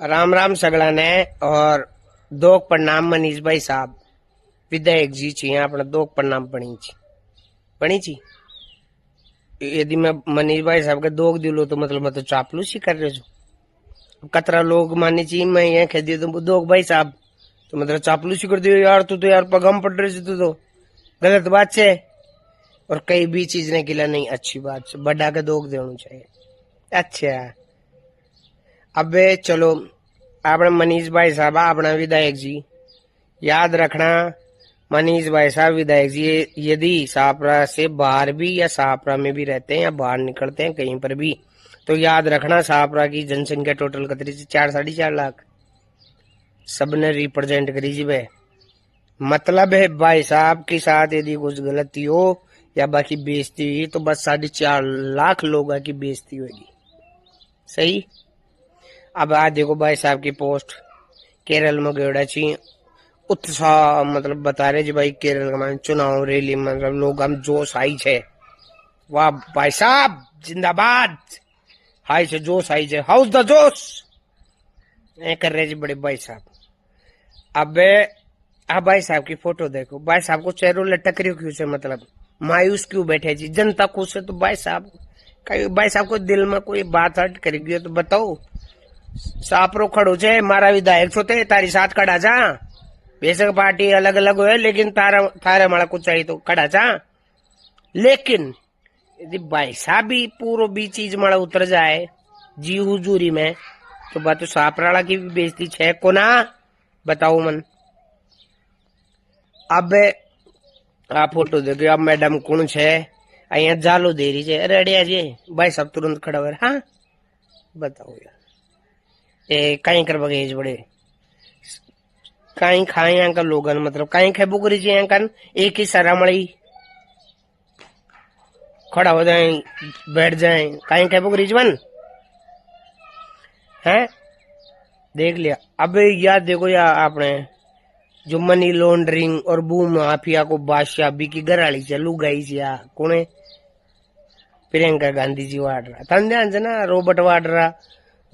राम राम सगड़ा ने और दोग प्रणाम मनीष भाई साहब विधायक जी छी अपना दोग प्रणाम पणी छी। यदि मैं मनीष भाई साहब के दोग दिलो तो मतलब मैं तो चापलूसी कर रहे छो। कतरा लोग मानी ची मैं ये कह दियो तो दोग भाई साहब तो मतलब चापलूसी कर दियो यार। तू तो यार पगम पड़ रहे तू तो गलत बात है। और कई भी चीज ने किला नहीं अच्छी बात से बड़ा के दोग देना चाहिए। अच्छा अबे चलो अपने मनीष भाई साहब अपना विधायक जी याद रखना। मनीष भाई साहब विधायक जी यदि सापरा से बाहर भी या सापरा में भी रहते हैं या बाहर निकलते हैं कहीं पर भी तो याद रखना सापरा की जनसंख्या टोटल कतरी से 4-4.5 लाख सबने रिप्रेजेंट करी जी भाई। मतलब है भाई साहब के साथ यदि कुछ गलती हो या बाकी बेइज्जती हुई तो बस 4.5 लाख लोगों की बेइज्जती होगी। सही। अब आज देखो भाई साहब की पोस्ट केरल में गेड़ा ची उत्साह मतलब बता रहे जी भाई केरल का चुनाव रैली मतलब लोग हम जोश आई छे। वाह भाई साहब जिंदाबाद हाई से जोश आई छे हाउस द जोश ये कर रहे जी बड़े भाई साहब। अब आप भाई साहब की फोटो देखो भाई साहब को चेहरों लटक रही क्यों से मतलब मायूस क्यों बैठे जी जनता खुश है तो भाई साहब को दिल में कोई बात हट करेगी तो बताओ। सापरो खड़ो छे मारा विधायक छो ते तारी साथ खड़ा जा बेशक पार्टी अलग अलग हो लेकिन थारे मारा कुछ चाहिए तो खड़ा जा। लेकिन यदि भाई साहब भी पूरा भी चीज मारा उतर जाए जी हुजूरी में तो बात तो सापराला की भी बेइज्जती छे को ना बताओ मन। अब आप फोटो देखो अब मैडम कौन छे अहिया जालो दे रही छे। अरे अड़िया जी भाई साहब तुरंत खड़ा हुआ हाँ बताओ यार कहीं कर बगेज बड़े कहीं खाए अंकल लोगन मतलब कहीं खे बुकरी जी अंकल एक ही सारा मड़ी खड़ा हो जाए बैठ जाए कहीं खे बुकरी जीवन है देख लिया। अब याद देखो या आपने जो मनी लॉन्ड्रिंग और बूम माफिया को बादशाह बी की घराली से लुगाई से कौन है प्रियंका गांधी जी वाड़ रहा था ध्यान से ना रॉबर्ट वाड़ रहा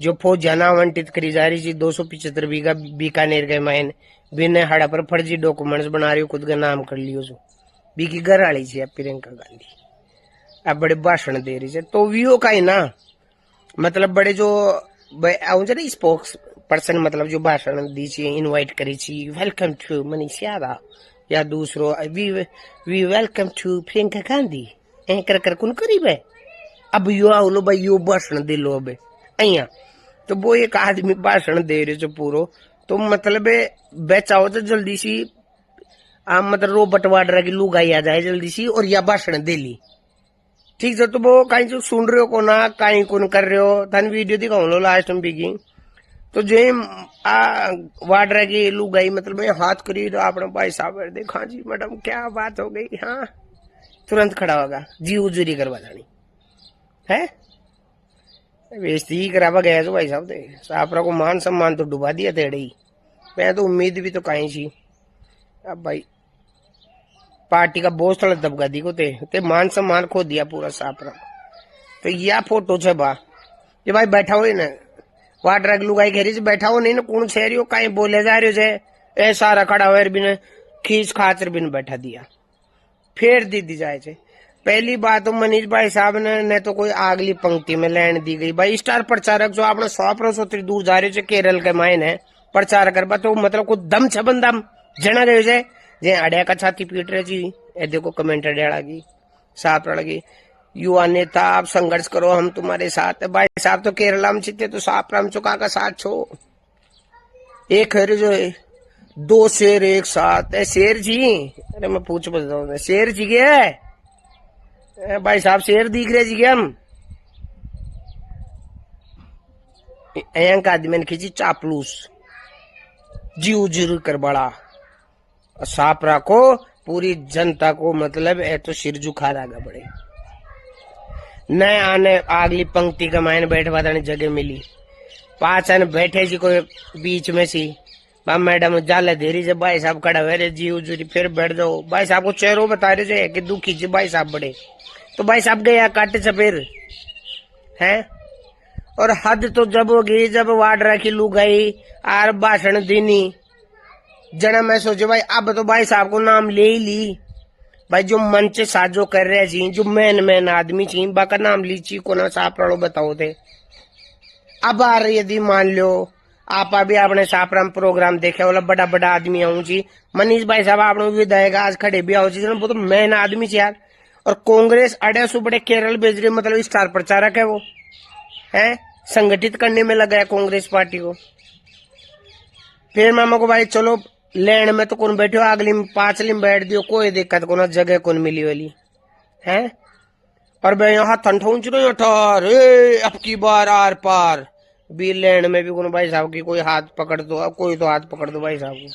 जो फौजियाना आवंटित करी जा रही थी 275 बीघा बीकानेर के मायन बिना हड़ा पर फर्जी डॉक्यूमेंट्स बना रही हो खुद का नाम कर लियो जो बी की घर आली थी प्रियंका गांधी अब बड़े भाषण दे रही है तो वीओ का ही ना मतलब बड़े जो स्पोक्स पर्सन मतलब जो भाषण दी छी इनवाइट करी छी वेलकम टू मनीष यादव या दूसरो we welcome to Priyanka Gandhi ए कर कौन करीब है। अब यो आओ भाई यो भाषण दे लो अब अहिया तो वो एक आदमी भाषण दे रहे जो पूरो तो मतलब बेचाओ तो जल्दी सी मतलब रोबोट वाड्रा की लुगाई आ जाए जल्दी सी और या भाषण दे ली ठीक है। तो वो कहीं जो सुन रहे हो को ना कहीं कौन कर रहे हो थान वीडियो दिखाऊ लो लास्ट में भी तो जे वाड्रा की लुगाई मतलब हाथ करी तो आपने भाई साहब देखा जी मैडम क्या बात हो गई हाँ तुरंत खड़ा होगा जी उजूरी करवा जानी है बेइज्जती करावा गया जो भाई साहब दे सापरा को मान सम्मान तो डुबा दिया तेड़े ही मैं तो उम्मीद भी तो कहीं सी। अब भाई पार्टी का बोझ थोड़ा दबगा दी को ते मान सम्मान खो दिया पूरा सापरा तो यह फोटो छे बा ये भाई बैठा हो ना वाटर लुगाई घेरी से बैठा हो नहीं ना कौन छे रही कहीं बोले जा रहे हो ए सारा खड़ा हुआ बिन खींच खाचर बिन बैठा दिया फिर दी जाए छे। पहली बात तो मनीष भाई साहब ने तो कोई आगली पंक्ति में लैंड दी गई भाई स्टार प्रचारक जो आपने 100 दूर जा रहे केरल के मायन है प्रचार कर तो मतलब कुछ दम छबन दम जना गयो जे जे अड़िया का छाती पीट रहे जी ए देखो कमेंट अड़िया की साफ लगी युवा नेता आप संघर्ष करो हम तुम्हारे साथ है। भाई साहब तो केरला में जीते तो साफ राम चुका का साथ छो एक है जो है 2 शेर एक साथ है शेर जी अरे मैं पूछ बता हूँ शेर जी के है भाई साहब शेर दिख रहे जी हम आदमी ने खींची चापलूस जी उजूर कर बड़ा साफ रखो पूरी जनता को मतलब है तो सिर झुका रहा बड़े न आने अगली पंक्ति का मायने बैठवा देने जगह मिली 5 आने बैठे जी कोई बीच में सी मैडम जाले देरी से भाई साहब खड़ा हुए रे जी उजूरी फिर बैठ जाओ भाई साहब को चेहरों बता रहे थे कि दुखी जी भाई साहब बड़े तो भाई साहब गया काटे से फिर है और हद तो जब होगी जब वाड्रा की लुगाई आर भाषण देनी जना मैं सोचे भाई अब तो भाई साहब को नाम ले ही ली भाई जो मंच साजो कर रहे जी जो मैन आदमी छी बाका नाम लीची को ना साफ रड़ो बताओ थे अब आ रही यदि मान लो आप अभी आपने सापराम प्रोग्राम देखे वाला बड़ा बड़ा आदमी आऊं जी मनीष भाई साहब आपने विधायक आज खड़े भी आओ जी वो तो मैन आदमी छी यार। और कांग्रेस अड़े सुबड़े केरल भेज रही मतलब स्टार प्रचारक है वो है संगठित करने में लगा है कांग्रेस पार्टी को। फिर मामा को भाई चलो लैंड में तो कौन बैठे हो अगली 5 में बैठ दियो कोई दिक्कत को ना जगह कौन मिली वाली है। और मैं यहाँ ठंडूच रही ठहर अब की बार आर पार बी लैंड में भी कौन भाई साहब की कोई हाथ पकड़ दो अब कोई तो हाथ पकड़ दो भाई साहब को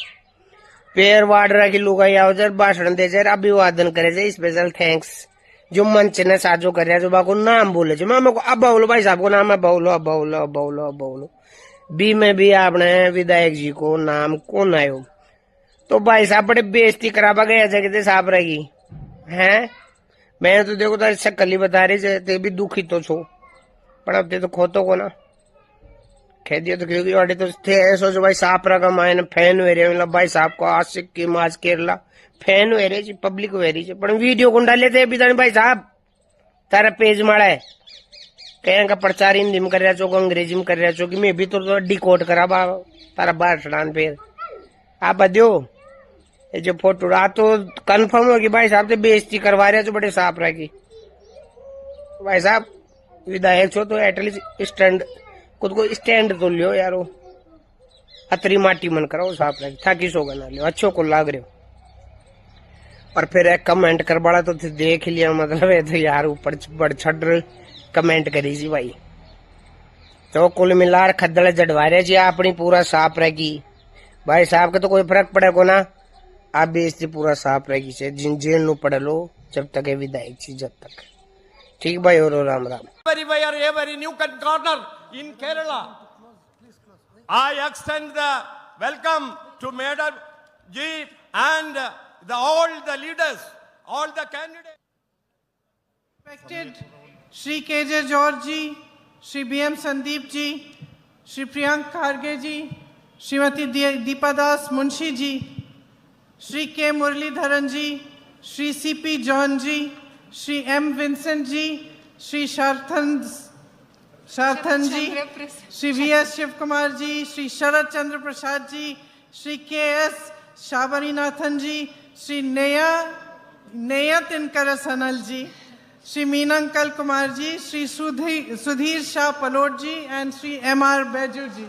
पेड़ वाड्रा की लुगाई आओ जर भाषण दे जर अभिवादन करे जाए स्पेशल थैंक्स जो मंच ने साजो कर रहा है जो बाको नाम बोले जो मामा को अब बोलो भाई साहब को नाम है बोलो बी में भी आपने विधायक जी को नाम कौन आयो तो भाई साहब बड़े बेइज्जती करावा गया जगह साहब रहेगी हैं। मैं तो देखो तो शक्ल ही बता रही थे भी दुखी तो छो पर अब तो खोतो को ना कह दिया तो क्योंकि वाटे तो थे ऐसा जो भाई साहब रहा मायने फैन वेरे मतलब भाई साहब को आज सिक्किम आज केरला फैन वेरे जी पब्लिक वेरी जी पर वीडियो को डाले थे अभी भाई साहब तारा पेज मारा है कहीं का प्रचार हिंदी में कर रहा चो अंग्रेजी में कर रहा चो कि मैं भी तो डिकोड करा तारा बाहर चढ़ान फिर आप बदो ये जो फोटो रहा तो कंफर्म होगी भाई साहब से बेइज्जती करवा रहे जो बड़े साफ रहेगी भाई साहब विधायक छो तो एटलीस्ट स्टैंड खुद को स्टैंड तो लियो यारो अतरी माटी मन कराओ साफ रहेगी थाकी सो ना लियो अच्छो को लाग रहे हो। और फिर एक कमेंट कर बड़ा तो देख लिया मतलब है तो यार ऊपर बढ़ छड़ कमेंट करी जी भाई तो कुल मिलार खद्दड़ जड़वा रहे जी अपनी पूरा साफ रहेगी भाई साहब के तो कोई फर्क पड़े को ना आप बेइज्जती पूरा साफ रहेगी से जिन जेल नु पड़ लो जब तक है विधायक जी जब तक ठीक भाई और Ram Ram. Every new corner in Kerala. I extend the welcome to Madam Ji and all the leaders, all the candidates. Respected Shri KJ George ji, Shri BM Sandeep ji, Shri Priyank Kharge ji, Srimati Deepa Das Munshi ji, Shri K Muralidharan ji, Shri CP John ji, Shri M Vincent ji, Shri Sharthan ji, Shri VS Shiv Kumar ji, Shri Sharat Chandra Prasad ji, Shri KS Shabarinathan ji, Shri Neya Tinkara Sanal ji, Shri Meenankal Kumar ji, Shri Sudhir Shah Palot ji and Shri MR Beju ji.